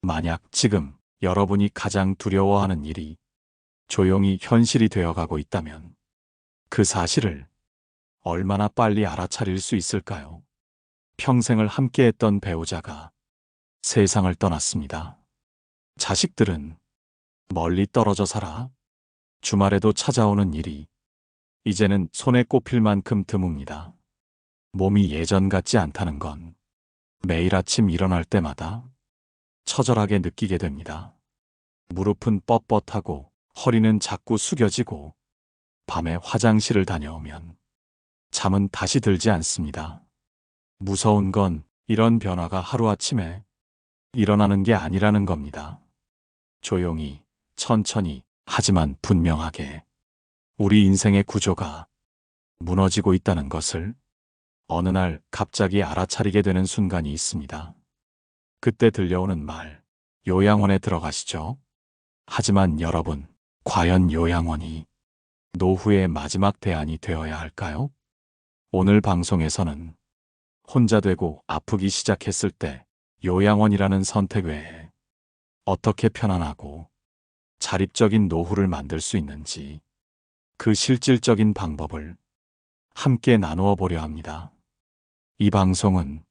만약 지금 여러분이 가장 두려워하는 일이 조용히 현실이 되어가고 있다면 그 사실을 얼마나 빨리 알아차릴 수 있을까요? 평생을 함께했던 배우자가 세상을 떠났습니다. 자식들은 멀리 떨어져 살아 주말에도 찾아오는 일이 이제는 손에 꼽힐 만큼 드뭅니다. 몸이 예전 같지 않다는 건 매일 아침 일어날 때마다 처절하게 느끼게 됩니다. 무릎은 뻣뻣하고 허리는 자꾸 숙여지고 밤에 화장실을 다녀오면 잠은 다시 들지 않습니다. 무서운 건 이런 변화가 하루아침에 일어나는 게 아니라는 겁니다. 조용히, 천천히, 하지만 분명하게 우리 인생의 구조가 무너지고 있다는 것을 어느 날 갑자기 알아차리게 되는 순간이 있습니다. 그때 들려오는 말, 요양원에 들어가시죠. 하지만 여러분, 과연 요양원이 노후의 마지막 대안이 되어야 할까요? 오늘 방송에서는 혼자 되고 아프기 시작했을 때 요양원이라는 선택 외에 어떻게 편안하고 자립적인 노후를 만들 수 있는지 그 실질적인 방법을 함께 나누어 보려 합니다. 이 방송은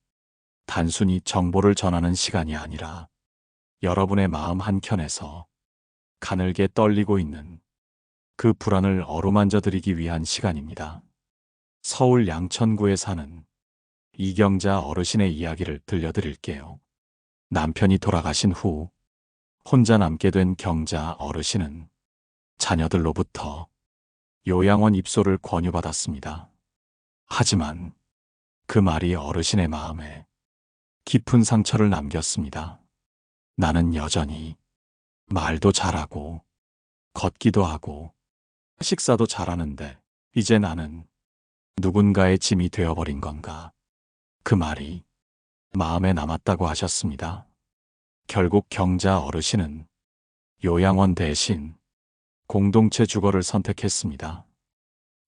단순히 정보를 전하는 시간이 아니라 여러분의 마음 한켠에서 가늘게 떨리고 있는 그 불안을 어루만져 드리기 위한 시간입니다. 서울 양천구에 사는 이경자 어르신의 이야기를 들려드릴게요. 남편이 돌아가신 후 혼자 남게 된 경자 어르신은 자녀들로부터 요양원 입소를 권유받았습니다. 하지만 그 말이 어르신의 마음에 깊은 상처를 남겼습니다. 나는 여전히 말도 잘하고 걷기도 하고 식사도 잘하는데 이제 나는 누군가의 짐이 되어버린 건가? 그 말이 마음에 남았다고 하셨습니다. 결국 경자 어르신은 요양원 대신 공동체 주거를 선택했습니다.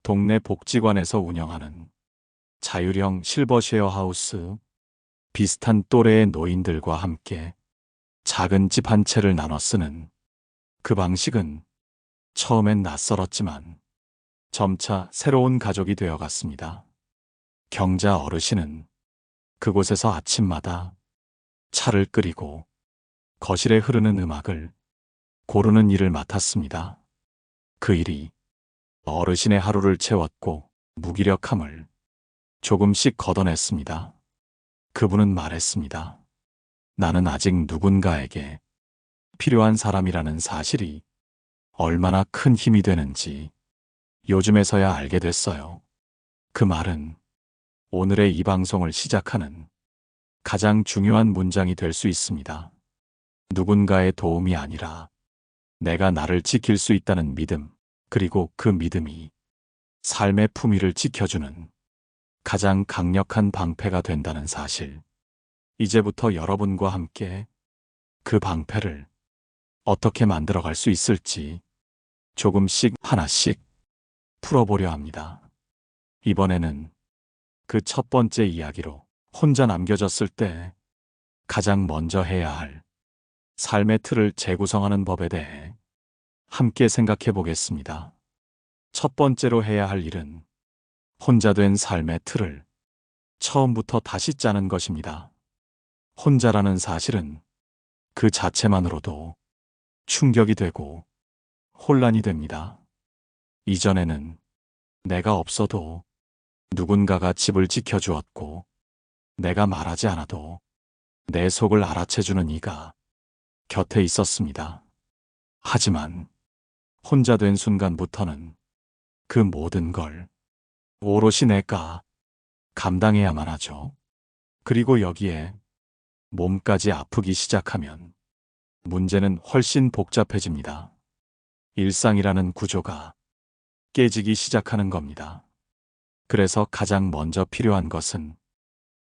동네 복지관에서 운영하는 자율형 실버 쉐어하우스, 비슷한 또래의 노인들과 함께 작은 집 한 채를 나눠 쓰는 그 방식은 처음엔 낯설었지만 점차 새로운 가족이 되어갔습니다. 경자 어르신은 그곳에서 아침마다 차를 끓이고 거실에 흐르는 음악을 고르는 일을 맡았습니다. 그 일이 어르신의 하루를 채웠고 무기력함을 조금씩 걷어냈습니다. 그분은 말했습니다. 나는 아직 누군가에게 필요한 사람이라는 사실이 얼마나 큰 힘이 되는지 요즘에서야 알게 됐어요. 그 말은 오늘의 이 방송을 시작하는 가장 중요한 문장이 될 수 있습니다. 누군가의 도움이 아니라 내가 나를 지킬 수 있다는 믿음, 그리고 그 믿음이 삶의 품위를 지켜주는 가장 강력한 방패가 된다는 사실. 이제부터 여러분과 함께 그 방패를 어떻게 만들어갈 수 있을지 조금씩 하나씩 풀어보려 합니다. 이번에는 그 첫 번째 이야기로 혼자 남겨졌을 때 가장 먼저 해야 할 삶의 틀을 재구성하는 법에 대해 함께 생각해 보겠습니다. 첫 번째로 해야 할 일은 혼자 된 삶의 틀을 처음부터 다시 짜는 것입니다. 혼자라는 사실은 그 자체만으로도 충격이 되고 혼란이 됩니다. 이전에는 내가 없어도 누군가가 집을 지켜주었고 내가 말하지 않아도 내 속을 알아채주는 이가 곁에 있었습니다. 하지만 혼자 된 순간부터는 그 모든 걸 오롯이 내가 감당해야만 하죠. 그리고 여기에 몸까지 아프기 시작하면 문제는 훨씬 복잡해집니다. 일상이라는 구조가 깨지기 시작하는 겁니다. 그래서 가장 먼저 필요한 것은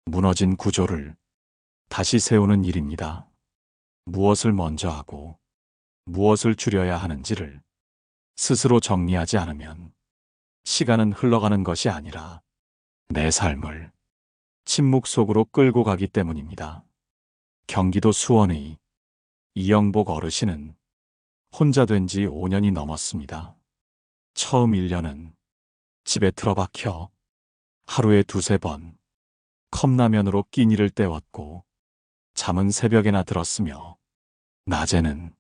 무너진 구조를 다시 세우는 일입니다. 무엇을 먼저 하고 무엇을 줄여야 하는지를 스스로 정리하지 않으면 시간은 흘러가는 것이 아니라 내 삶을 침묵 속으로 끌고 가기 때문입니다. 경기도 수원의 이영복 어르신은 혼자 된 지 5년이 넘었습니다. 처음 1년은 집에 틀어박혀 하루에 2~3번 컵라면으로 끼니를 때웠고 잠은 새벽에나 들었으며 낮에는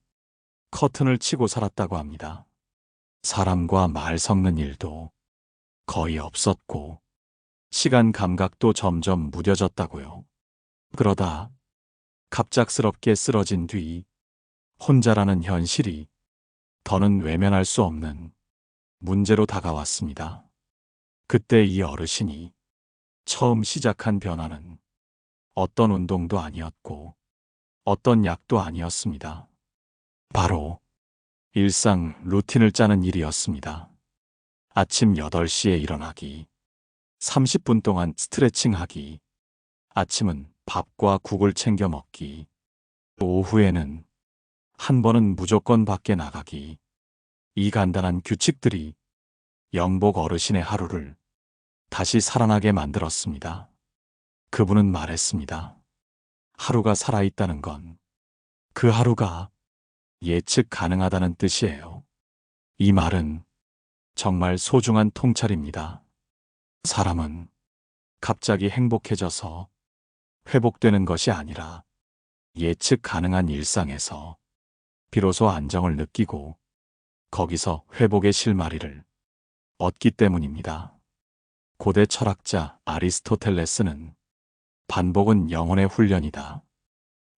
커튼을 치고 살았다고 합니다. 사람과 말 섞는 일도 거의 없었고 시간 감각도 점점 무뎌졌다고요. 그러다 갑작스럽게 쓰러진 뒤 혼자라는 현실이 더는 외면할 수 없는 문제로 다가왔습니다. 그때 이 어르신이 처음 시작한 변화는 어떤 운동도 아니었고 어떤 약도 아니었습니다. 바로 일상 루틴을 짜는 일이었습니다. 아침 8시에 일어나기, 30분 동안 스트레칭하기, 아침은 밥과 국을 챙겨 먹기, 오후에는 한 번은 무조건 밖에 나가기. 이 간단한 규칙들이 영복 어르신의 하루를 다시 살아나게 만들었습니다. 그분은 말했습니다. 하루가 살아있다는 건 그 하루가 예측 가능하다는 뜻이에요. 이 말은 정말 소중한 통찰입니다. 사람은 갑자기 행복해져서 회복되는 것이 아니라 예측 가능한 일상에서 비로소 안정을 느끼고 거기서 회복의 실마리를 얻기 때문입니다. 고대 철학자 아리스토텔레스는 반복은 영혼의 훈련이다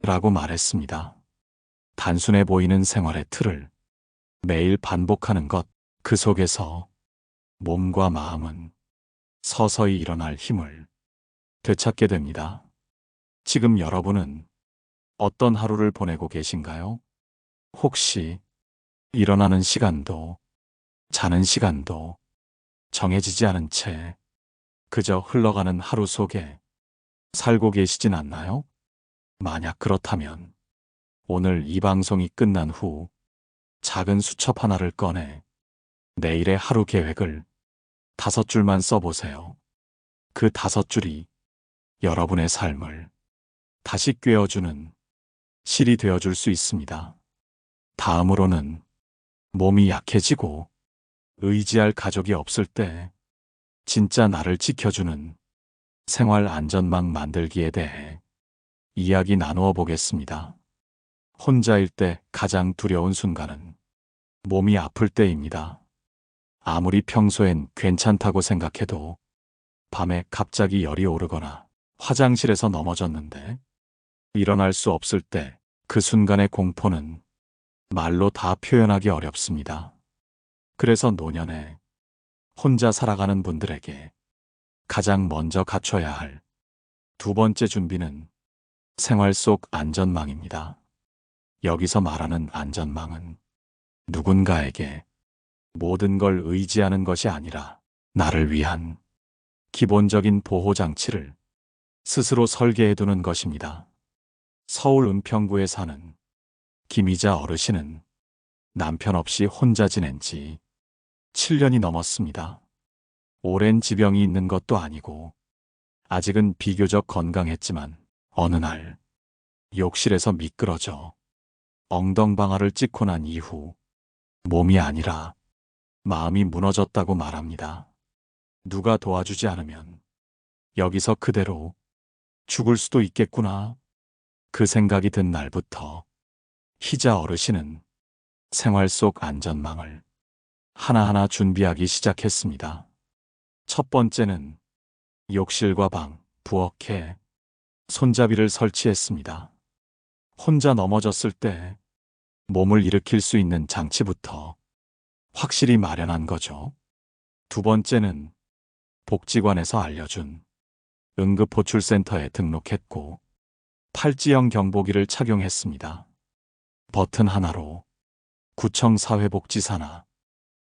라고 말했습니다. 단순해 보이는 생활의 틀을 매일 반복하는 것, 그 속에서 몸과 마음은 서서히 일어날 힘을 되찾게 됩니다. 지금 여러분은 어떤 하루를 보내고 계신가요? 혹시 일어나는 시간도 자는 시간도 정해지지 않은 채 그저 흘러가는 하루 속에 살고 계시진 않나요? 만약 그렇다면 오늘 이 방송이 끝난 후 작은 수첩 하나를 꺼내 내일의 하루 계획을 5줄만 써보세요. 그 5줄이 여러분의 삶을 다시 꿰어주는 실이 되어줄 수 있습니다. 다음으로는 몸이 약해지고 의지할 가족이 없을 때 진짜 나를 지켜주는 생활 안전망 만들기에 대해 이야기 나누어 보겠습니다. 혼자일 때 가장 두려운 순간은 몸이 아플 때입니다. 아무리 평소엔 괜찮다고 생각해도 밤에 갑자기 열이 오르거나 화장실에서 넘어졌는데 일어날 수 없을 때 그 순간의 공포는 말로 다 표현하기 어렵습니다. 그래서 노년에 혼자 살아가는 분들에게 가장 먼저 갖춰야 할 2번째 준비는 생활 속 안전망입니다. 여기서 말하는 안전망은 누군가에게 모든 걸 의지하는 것이 아니라 나를 위한 기본적인 보호장치를 스스로 설계해두는 것입니다. 서울 은평구에 사는 김희자 어르신은 남편 없이 혼자 지낸 지 7년이 넘었습니다. 오랜 지병이 있는 것도 아니고 아직은 비교적 건강했지만 어느 날 욕실에서 미끄러져 엉덩방아를 찍고 난 이후 몸이 아니라 마음이 무너졌다고 말합니다. 누가 도와주지 않으면 여기서 그대로 죽을 수도 있겠구나. 그 생각이 든 날부터 희자 어르신은 생활 속 안전망을 하나하나 준비하기 시작했습니다. 첫 번째는 욕실과 방, 부엌에 손잡이를 설치했습니다. 혼자 넘어졌을 때 몸을 일으킬 수 있는 장치부터 확실히 마련한 거죠. 2번째는 복지관에서 알려준 응급호출센터에 등록했고 팔찌형 경보기를 착용했습니다. 버튼 하나로 구청 사회복지사나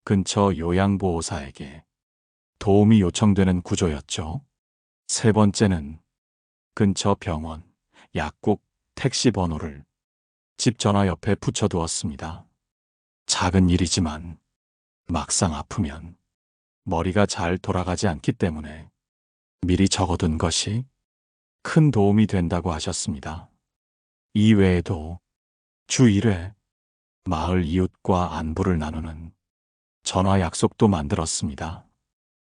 근처 요양보호사에게 도움이 요청되는 구조였죠. 3번째는 근처 병원, 약국, 택시 번호를 집 전화 옆에 붙여두었습니다. 작은 일이지만 막상 아프면 머리가 잘 돌아가지 않기 때문에 미리 적어둔 것이 큰 도움이 된다고 하셨습니다. 이 외에도 주 1회 마을 이웃과 안부를 나누는 전화 약속도 만들었습니다.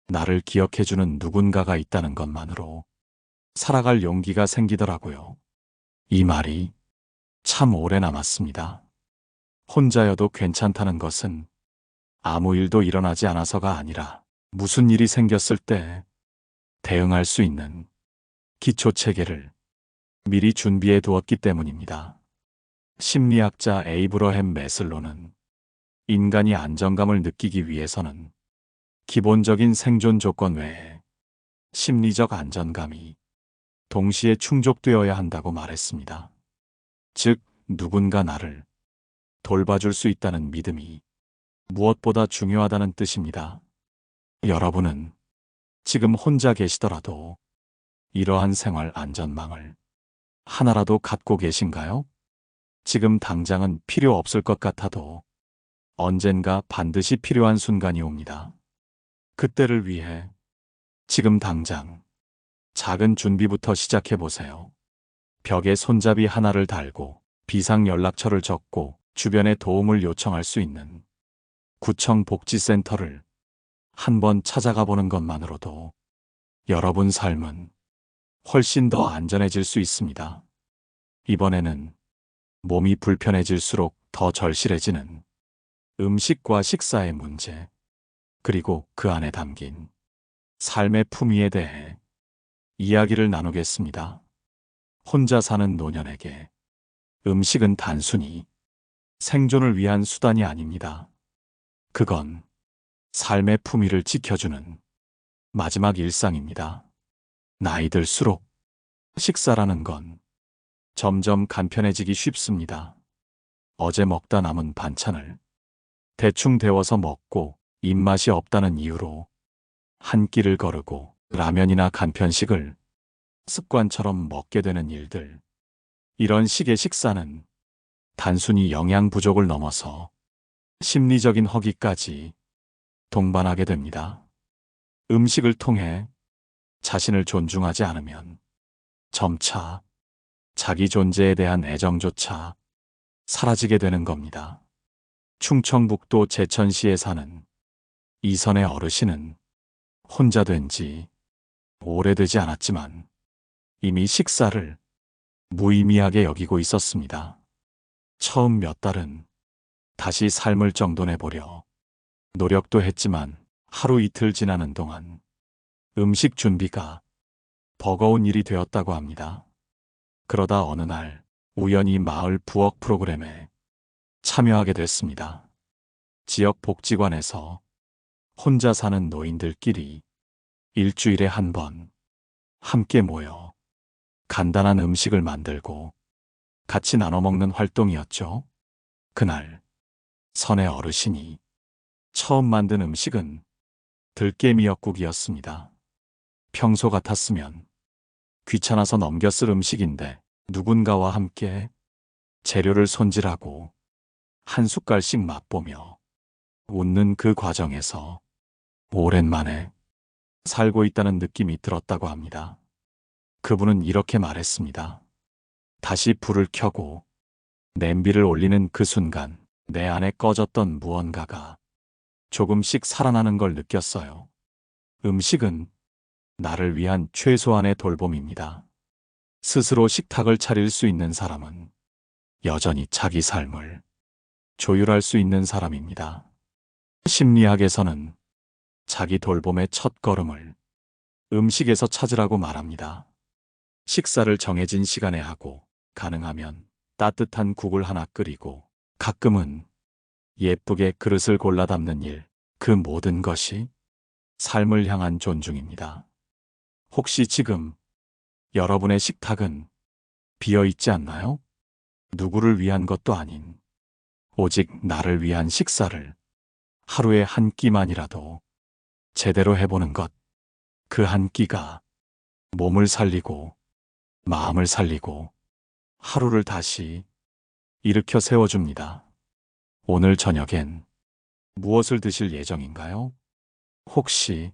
나를 기억해주는 누군가가 있다는 것만으로 살아갈 용기가 생기더라고요. 이 말이 참 오래 남았습니다. 혼자여도 괜찮다는 것은 아무 일도 일어나지 않아서가 아니라 무슨 일이 생겼을 때 대응할 수 있는 기초 체계를 미리 준비해 두었기 때문입니다. 심리학자 에이브러햄 매슬로는 인간이 안정감을 느끼기 위해서는 기본적인 생존 조건 외에 심리적 안전감이 동시에 충족되어야 한다고 말했습니다. 즉, 누군가 나를 돌봐줄 수 있다는 믿음이 무엇보다 중요하다는 뜻입니다. 여러분은 지금 혼자 계시더라도 이러한 생활 안전망을 하나라도 갖고 계신가요? 지금 당장은 필요 없을 것 같아도 언젠가 반드시 필요한 순간이 옵니다. 그때를 위해 지금 당장 작은 준비부터 시작해 보세요. 벽에 손잡이 하나를 달고 비상 연락처를 적고 주변에 도움을 요청할 수 있는 구청 복지센터를 한번 찾아가 보는 것만으로도 여러분 삶은 훨씬 더 안전해질 수 있습니다. 이번에는 몸이 불편해질수록 더 절실해지는 음식과 식사의 문제, 그리고 그 안에 담긴 삶의 품위에 대해 이야기를 나누겠습니다. 혼자 사는 노년에게 음식은 단순히 생존을 위한 수단이 아닙니다. 그건 삶의 품위를 지켜주는 마지막 일상입니다. 나이 들수록 식사라는 건 점점 간편해지기 쉽습니다. 어제 먹다 남은 반찬을 대충 데워서 먹고 입맛이 없다는 이유로 한 끼를 거르고 라면이나 간편식을 습관처럼 먹게 되는 일들. 이런 식의 식사는 단순히 영양 부족을 넘어서 심리적인 허기까지 동반하게 됩니다. 음식을 통해 자신을 존중하지 않으면 점차 자기 존재에 대한 애정조차 사라지게 되는 겁니다. 충청북도 제천시에 사는 이선의 어르신은 혼자 된 지 오래되지 않았지만 이미 식사를 무의미하게 여기고 있었습니다. 처음 몇 달은 다시 삶을 정돈해 보려 노력도 했지만 하루 이틀 지나는 동안 음식 준비가 버거운 일이 되었다고 합니다. 그러다 어느 날 우연히 마을 부엌 프로그램에 참여하게 됐습니다. 지역 복지관에서 혼자 사는 노인들끼리 일주일에 한 번 함께 모여 간단한 음식을 만들고 같이 나눠 먹는 활동이었죠. 그날 선의 어르신이 처음 만든 음식은 들깨미역국이었습니다. 평소 같았으면 귀찮아서 넘겨 쓸 음식인데 누군가와 함께 재료를 손질하고 한 숟갈씩 맛보며 웃는 그 과정에서 오랜만에 살고 있다는 느낌이 들었다고 합니다. 그분은 이렇게 말했습니다. 다시 불을 켜고 냄비를 올리는 그 순간 내 안에 꺼졌던 무언가가 조금씩 살아나는 걸 느꼈어요. 음식은 나를 위한 최소한의 돌봄입니다. 스스로 식탁을 차릴 수 있는 사람은 여전히 자기 삶을 조율할 수 있는 사람입니다. 심리학에서는 자기 돌봄의 첫 걸음을 음식에서 찾으라고 말합니다. 식사를 정해진 시간에 하고 가능하면 따뜻한 국을 하나 끓이고 가끔은 예쁘게 그릇을 골라 담는 일, 그 모든 것이 삶을 향한 존중입니다. 혹시 지금 여러분의 식탁은 비어 있지 않나요? 누구를 위한 것도 아닌 오직 나를 위한 식사를 하루에 한 끼만이라도 제대로 해보는 것. 그 한 끼가 몸을 살리고 마음을 살리고 하루를 다시 일으켜 세워줍니다. 오늘 저녁엔 무엇을 드실 예정인가요? 혹시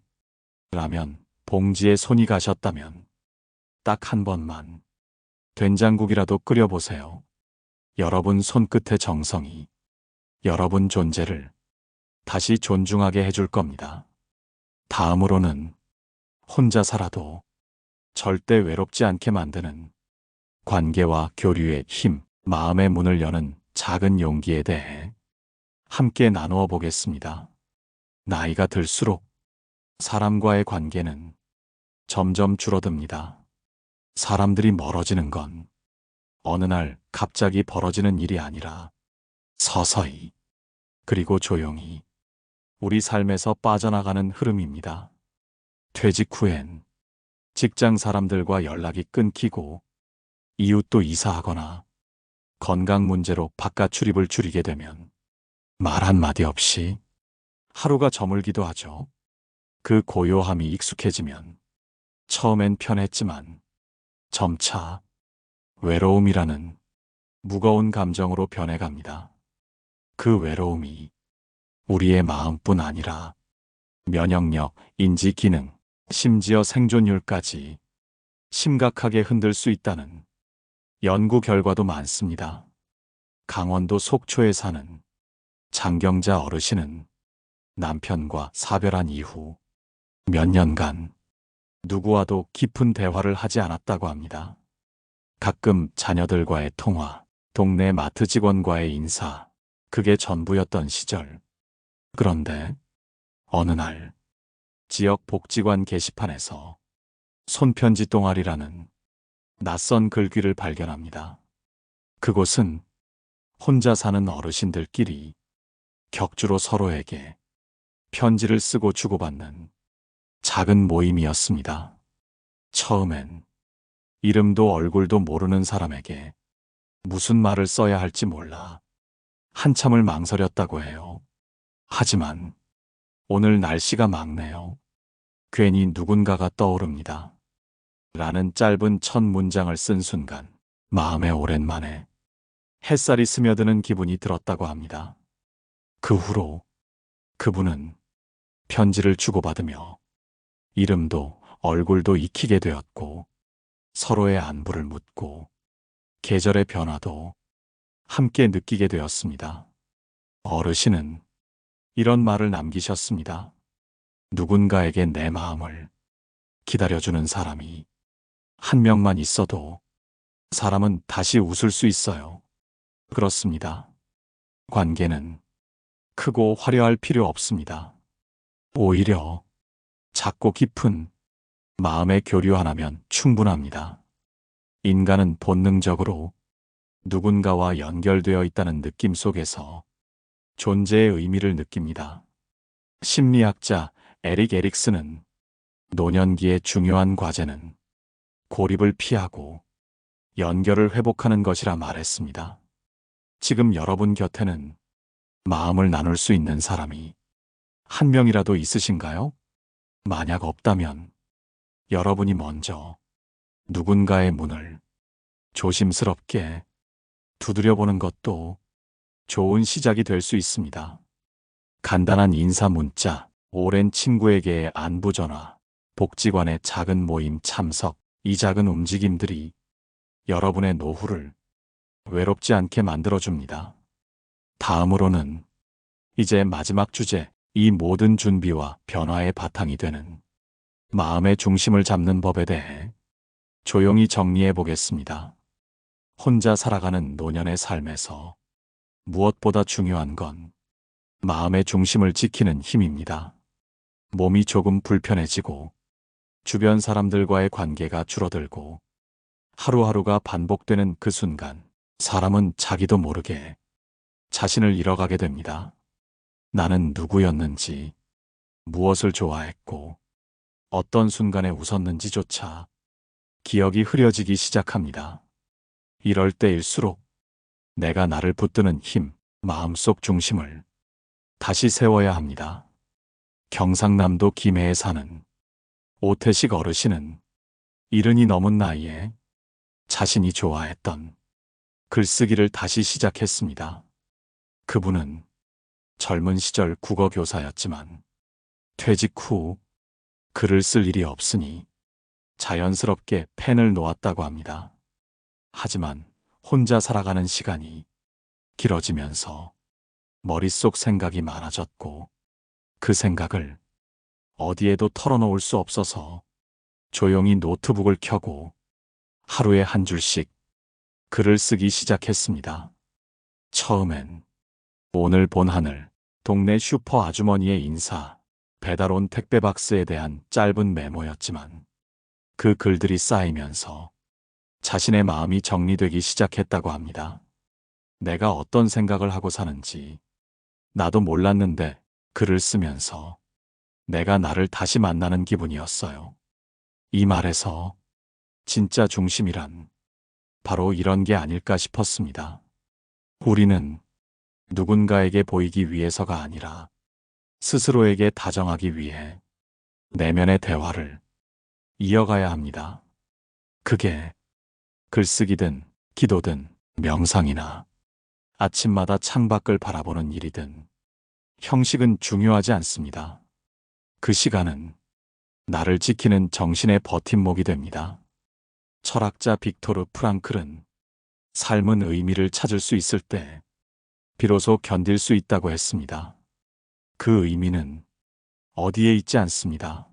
라면 봉지에 손이 가셨다면 딱 한 번만 된장국이라도 끓여보세요. 여러분 손끝의 정성이 여러분 존재를 다시 존중하게 해줄 겁니다. 다음으로는 혼자 살아도 절대 외롭지 않게 만드는 관계와 교류의 힘, 마음의 문을 여는 작은 용기에 대해 함께 나누어 보겠습니다. 나이가 들수록 사람과의 관계는 점점 줄어듭니다. 사람들이 멀어지는 건 어느 날 갑자기 벌어지는 일이 아니라 서서히 그리고 조용히 우리 삶에서 빠져나가는 흐름입니다. 퇴직 후엔 직장 사람들과 연락이 끊기고 이웃도 이사하거나 건강 문제로 바깥 출입을 줄이게 되면 말 한마디 없이 하루가 저물기도 하죠. 그 고요함이 익숙해지면 처음엔 편했지만 점차 외로움이라는 무거운 감정으로 변해갑니다. 그 외로움이 우리의 마음뿐 아니라 면역력, 인지 기능, 심지어 생존율까지 심각하게 흔들 수 있다는 연구 결과도 많습니다. 강원도 속초에 사는 장경자 어르신은 남편과 사별한 이후 몇 년간 누구와도 깊은 대화를 하지 않았다고 합니다. 가끔 자녀들과의 통화, 동네 마트 직원과의 인사, 그게 전부였던 시절. 그런데 어느 날 지역 복지관 게시판에서 손편지 동아리라는 낯선 글귀를 발견합니다. 그곳은 혼자 사는 어르신들끼리 격주로 서로에게 편지를 쓰고 주고받는 작은 모임이었습니다. 처음엔 이름도 얼굴도 모르는 사람에게 무슨 말을 써야 할지 몰라 한참을 망설였다고 해요. 하지만 오늘 날씨가 맑네요. 괜히 누군가가 떠오릅니다. 라는 짧은 첫 문장을 쓴 순간 마음에 오랜만에 햇살이 스며드는 기분이 들었다고 합니다. 그 후로 그분은 편지를 주고받으며 이름도 얼굴도 익히게 되었고 서로의 안부를 묻고 계절의 변화도 함께 느끼게 되었습니다. 어르신은 이런 말을 남기셨습니다. 누군가에게 내 마음을 기다려주는 사람이 한 명만 있어도 사람은 다시 웃을 수 있어요. 그렇습니다. 관계는 크고 화려할 필요 없습니다. 오히려 작고 깊은 마음의 교류 하나면 충분합니다. 인간은 본능적으로 누군가와 연결되어 있다는 느낌 속에서 존재의 의미를 느낍니다. 심리학자 에릭 에릭슨은 노년기의 중요한 과제는 고립을 피하고 연결을 회복하는 것이라 말했습니다. 지금 여러분 곁에는 마음을 나눌 수 있는 사람이 한 명이라도 있으신가요? 만약 없다면 여러분이 먼저 누군가의 문을 조심스럽게 두드려보는 것도 좋은 시작이 될 수 있습니다. 간단한 인사 문자, 오랜 친구에게의 안부 전화, 복지관의 작은 모임 참석, 이 작은 움직임들이 여러분의 노후를 외롭지 않게 만들어줍니다. 다음으로는 이제 마지막 주제, 이 모든 준비와 변화의 바탕이 되는 마음의 중심을 잡는 법에 대해 조용히 정리해 보겠습니다. 혼자 살아가는 노년의 삶에서 무엇보다 중요한 건 마음의 중심을 지키는 힘입니다. 몸이 조금 불편해지고 주변 사람들과의 관계가 줄어들고 하루하루가 반복되는 그 순간 사람은 자기도 모르게 자신을 잃어가게 됩니다. 나는 누구였는지, 무엇을 좋아했고 어떤 순간에 웃었는지조차 기억이 흐려지기 시작합니다. 이럴 때일수록 내가 나를 붙드는 힘, 마음속 중심을 다시 세워야 합니다. 경상남도 김해에 사는 오태식 어르신은 70이 넘은 나이에 자신이 좋아했던 글쓰기를 다시 시작했습니다. 그분은 젊은 시절 국어 교사였지만 퇴직 후 글을 쓸 일이 없으니 자연스럽게 펜을 놓았다고 합니다. 하지만 혼자 살아가는 시간이 길어지면서 머릿속 생각이 많아졌고 그 생각을 어디에도 털어놓을 수 없어서 조용히 노트북을 켜고 하루에 한 줄씩 글을 쓰기 시작했습니다. 처음엔 오늘 본 하늘, 동네 슈퍼 아주머니의 인사, 배달 온 택배 박스에 대한 짧은 메모였지만 그 글들이 쌓이면서 자신의 마음이 정리되기 시작했다고 합니다. 내가 어떤 생각을 하고 사는지 나도 몰랐는데 글을 쓰면서 내가 나를 다시 만나는 기분이었어요. 이 말에서 진짜 중심이란 바로 이런 게 아닐까 싶었습니다. 우리는 누군가에게 보이기 위해서가 아니라 스스로에게 다정하기 위해 내면의 대화를 이어가야 합니다. 그게 글쓰기든 기도든 명상이나 아침마다 창밖을 바라보는 일이든 형식은 중요하지 않습니다. 그 시간은 나를 지키는 정신의 버팀목이 됩니다. 철학자 빅토르 프랑클은 삶은 의미를 찾을 수 있을 때 비로소 견딜 수 있다고 했습니다. 그 의미는 어디에 있지 않습니다.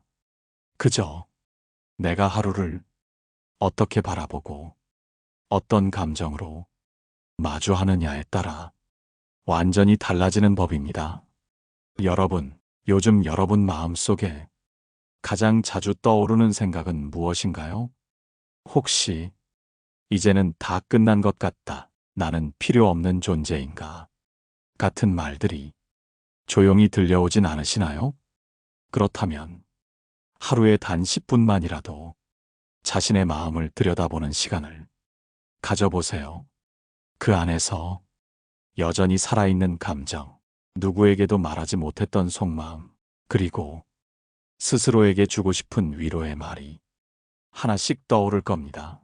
그저 내가 하루를 어떻게 바라보고 어떤 감정으로 마주하느냐에 따라 완전히 달라지는 법입니다. 여러분, 요즘 여러분 마음속에 가장 자주 떠오르는 생각은 무엇인가요? 혹시 이제는 다 끝난 것 같다, 나는 필요 없는 존재인가 같은 말들이 조용히 들려오진 않으시나요? 그렇다면 하루에 단 10분만이라도 자신의 마음을 들여다보는 시간을 가져보세요. 그 안에서 여전히 살아있는 감정, 누구에게도 말하지 못했던 속마음, 그리고 스스로에게 주고 싶은 위로의 말이 하나씩 떠오를 겁니다.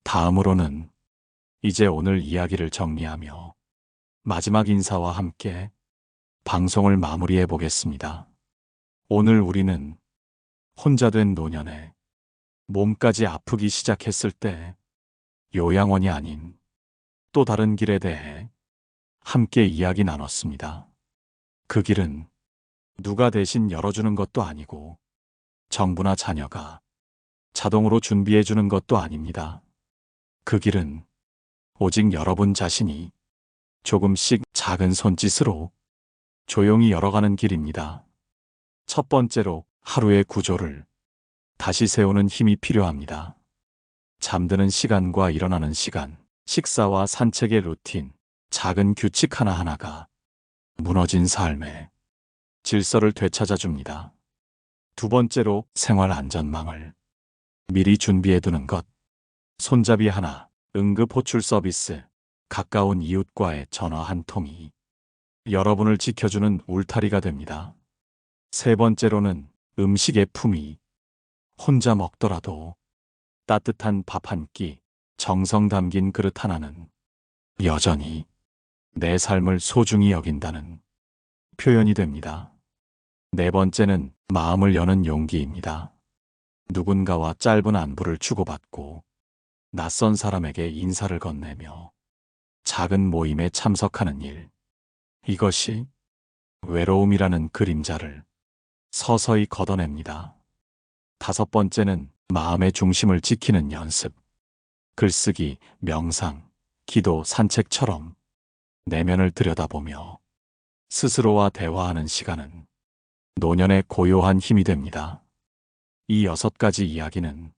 다음으로는 이제 오늘 이야기를 정리하며 마지막 인사와 함께 방송을 마무리해 보겠습니다. 오늘 우리는 혼자 된 노년에 몸까지 아프기 시작했을 때 요양원이 아닌 또 다른 길에 대해 함께 이야기 나눴습니다. 그 길은 누가 대신 열어주는 것도 아니고 정부나 자녀가 자동으로 준비해 주는 것도 아닙니다. 그 길은 오직 여러분 자신이 조금씩 작은 손짓으로 조용히 열어가는 길입니다. 첫 번째로 하루의 구조를 다시 세우는 힘이 필요합니다. 잠드는 시간과 일어나는 시간, 식사와 산책의 루틴, 작은 규칙 하나하나가 무너진 삶에 질서를 되찾아줍니다. 두 번째로 생활 안전망을 미리 준비해두는 것. 손잡이 하나, 응급 호출 서비스, 가까운 이웃과의 전화 한 통이 여러분을 지켜주는 울타리가 됩니다. 세 번째로는 음식의 품위. 혼자 먹더라도 따뜻한 밥 한 끼, 정성 담긴 그릇 하나는 여전히 내 삶을 소중히 여긴다는 표현이 됩니다. 네 번째는 마음을 여는 용기입니다. 누군가와 짧은 안부를 주고받고 낯선 사람에게 인사를 건네며 작은 모임에 참석하는 일. 이것이 외로움이라는 그림자를 서서히 걷어냅니다. 다섯 번째는 마음의 중심을 지키는 연습. 글쓰기, 명상, 기도, 산책처럼 내면을 들여다보며 스스로와 대화하는 시간은 노년의 고요한 힘이 됩니다. 이 6가지 이야기는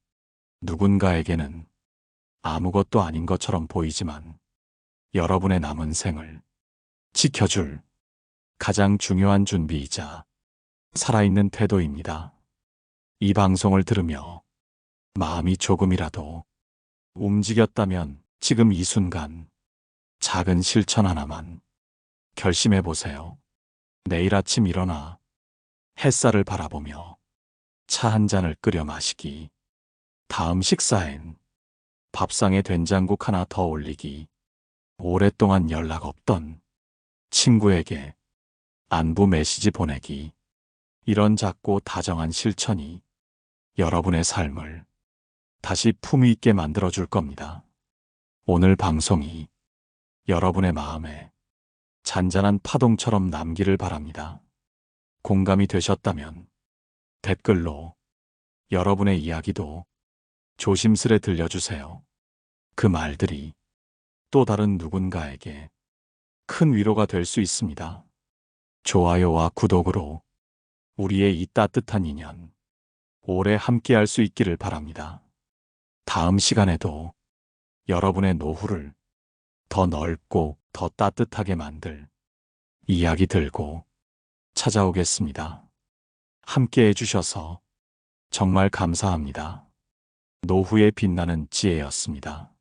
누군가에게는 아무것도 아닌 것처럼 보이지만 여러분의 남은 생을 지켜줄 가장 중요한 준비이자 살아있는 태도입니다. 이 방송을 들으며 마음이 조금이라도 움직였다면 지금 이 순간 작은 실천 하나만 결심해 보세요. 내일 아침 일어나 햇살을 바라보며 차 한 잔을 끓여 마시기. 다음 식사엔 밥상에 된장국 하나 더 올리기. 오랫동안 연락 없던 친구에게 안부 메시지 보내기. 이런 작고 다정한 실천이 여러분의 삶을 다시 품위 있게 만들어줄 겁니다. 오늘 방송이 여러분의 마음에 잔잔한 파동처럼 남기를 바랍니다. 공감이 되셨다면 댓글로 여러분의 이야기도 조심스레 들려주세요. 그 말들이 또 다른 누군가에게 큰 위로가 될 수 있습니다. 좋아요와 구독으로 우리의 이 따뜻한 인연 오래 함께할 수 있기를 바랍니다. 다음 시간에도 여러분의 노후를 더 넓고 더 따뜻하게 만들 이야기 들고 찾아오겠습니다. 함께 해주셔서 정말 감사합니다. 노후에 빛나는 지혜였습니다.